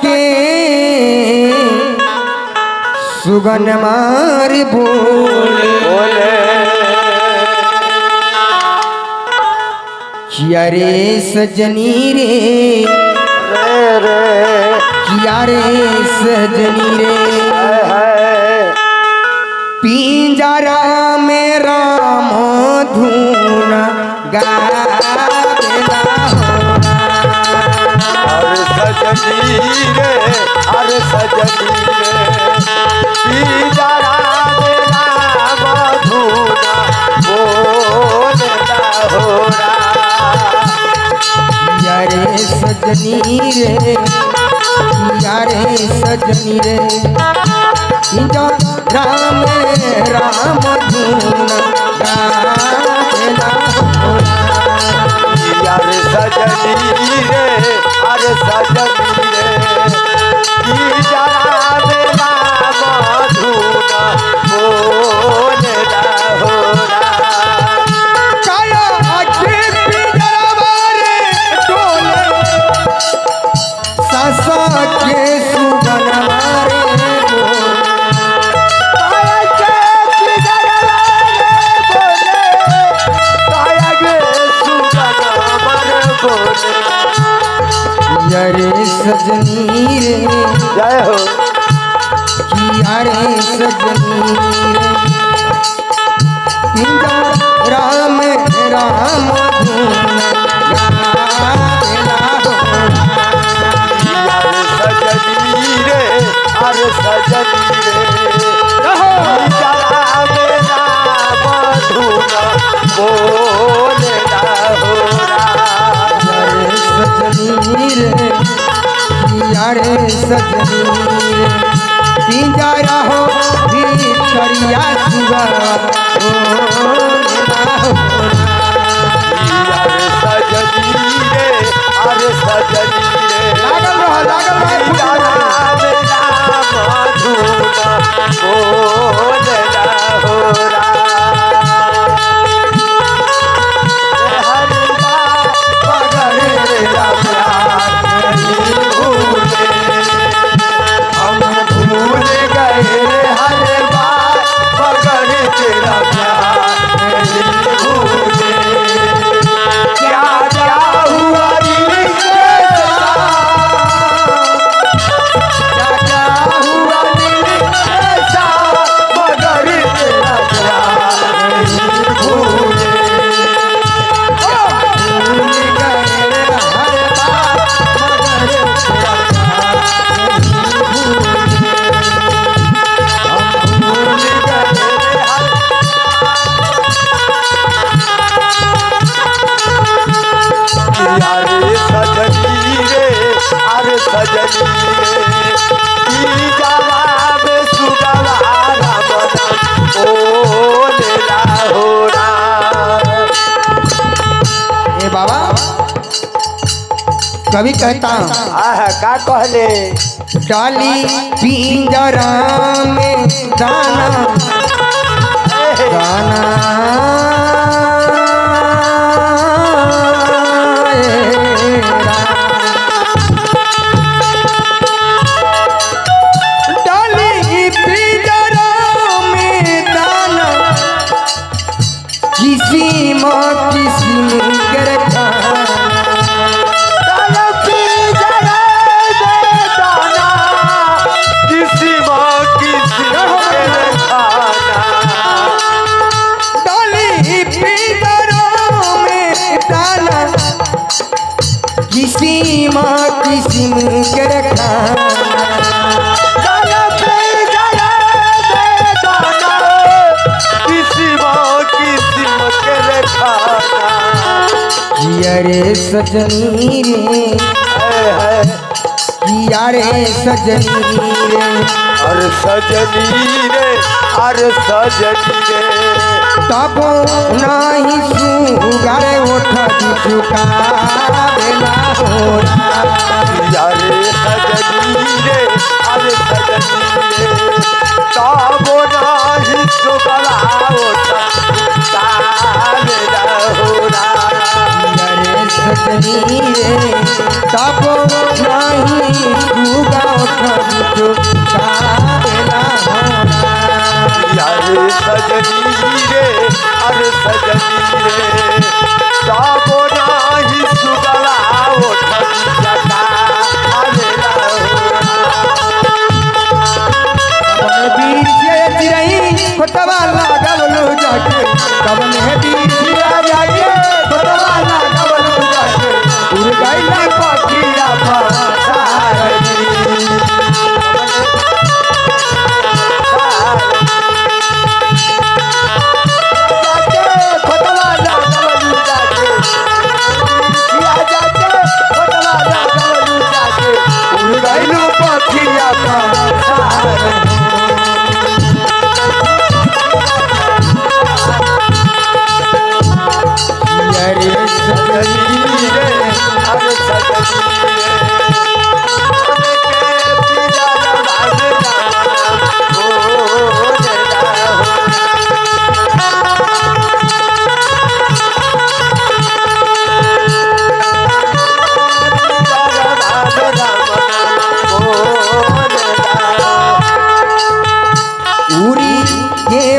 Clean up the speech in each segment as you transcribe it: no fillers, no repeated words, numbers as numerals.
के सुगन मार बोले किया रे सजनी रे किया रे सजनी रे पिंजरा में राम धुन गावेला अरे सजनी रे अरे सजनी रे पिंजरा में राम धुन बोलता हो किया रे सजनी रे किया रे सजनी रे राम राम धुन गावेला अरे सजनी रे अरे सजनी रे पिंजरा में राम धुन बोलता हो काया आखे पिंजरा रे डोले सासा के सुगन मारे रे सजनी रे जय हो किया रे सजनी रे पिंजरा में राम धुन गावेला अरे सजनी रे अरे सजनी रे पिंजरा में राम धुन बोलता हो रे सजनी रे किया रे सजनी रे पिंजरा हो भितरिया सुगा अरे सजनी रे अरे सजनी रे लागल पिंजरा में राम धुन बोलता हो ए बाबा कभी कहता का कहले डाली पिंजरा में दाना दाना डाली पिंजरा में दाना किस्म किस्म के किस्म किस्म के किया रे सजनी रे किया रे सजनी रे अरे सजनी रे अरे सजनी रे तब नहीं सुगर उठ चुका बेला अरे सजनी रे अरे सजनी रे तब नहीं सुगला उठ सजनी रे तब नहीं सुगा उठ चुकावेला होना अरे सजनी रे अरे सजनी रे ताबो नाही सुगला उठ जगा अरे बीर से चिरई खोटवा लागवलो जाके कवन है बीर से जाके खोटवा लागवलो जाके उड़ गइला पखिया फसारनी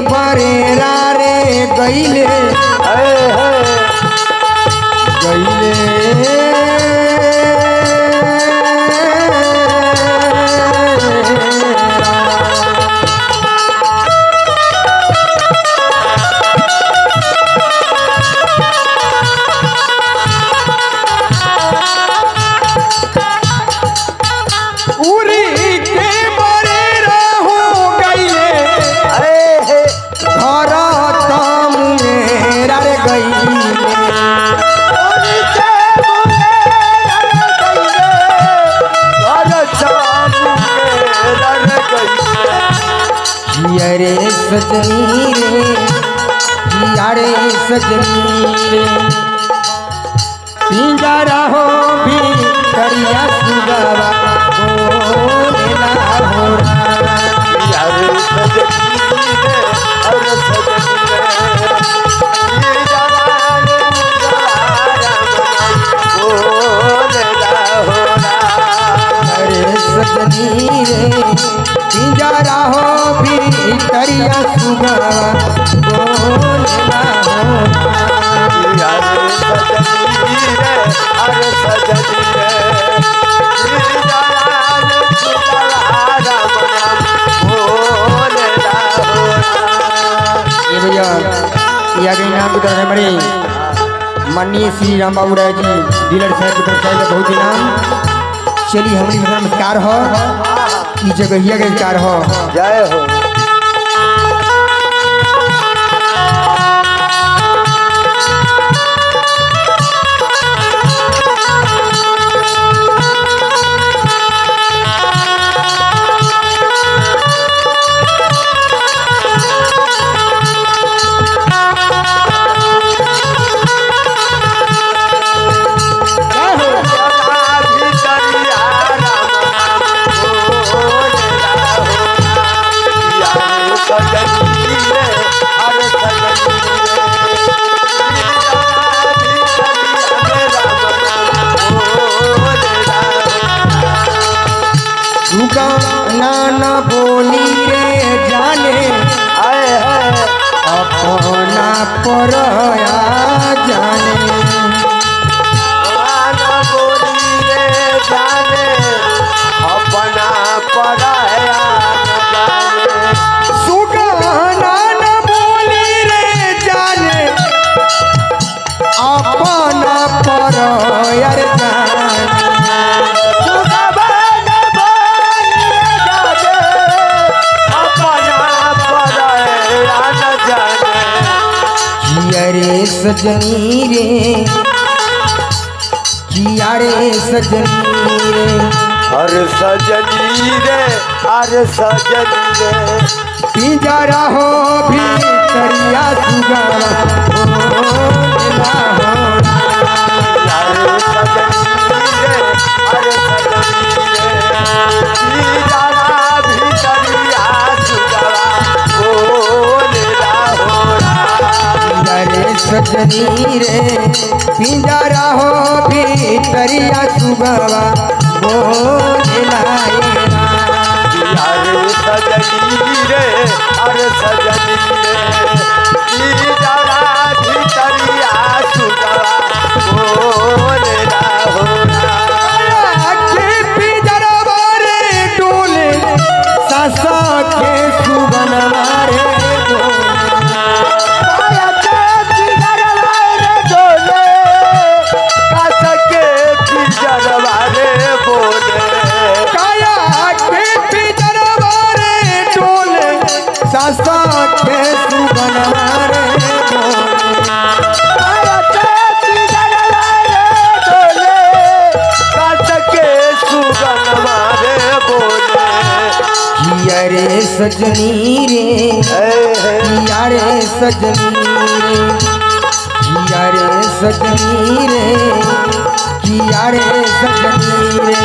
बरेरा रे गईले रे सजनी रे यारे सजनी रे पिंजरा हो भी करिया सुगवा बोलेला हो यारे सजनी रे अरे सजनी रे सजनी रे पिंजरा हो भी करिया सुगवा बोलेला हो यारे सजनी रे अरे सजनी रे ये भैया यह के नाम की तरफ हमारे माननीय श्री राम बाबू राय जी डीलर साहब की तरफ से बहुत इनाम। चलिए हमारी नमस्कार हो इस जगहिया के नमस्कार हो जय हो नाना बोली रे जाने आए है अपना परया जाने नाना बोली रे जाने अपना पराया जाने सुगा नाना बोली रे जाने अपना परया जाने रे सजनी रे किया रे सजनी रे अरे सजनी रे अरे सजनी रे पिंजरा हो भी करिया सुगा बोलेला हो अरे सजनी रे अरे सजनी रे पिंजरा भी करिया सुगा बोलेला हो रे सजनी रे पिंजरा हो चितरिया सुगवा बोलेला ये राम। अरे सजनी रे अरे सजनी रे की जरा भितरिया सुगवा बोलेला हो आखे पिजरवा रे डोले सासा के सुगनवा रे सासा के सुगनवा रे किया रे सजनी रे किया रे सजनी रे किया रे सजनी रे किया रे सजनी रे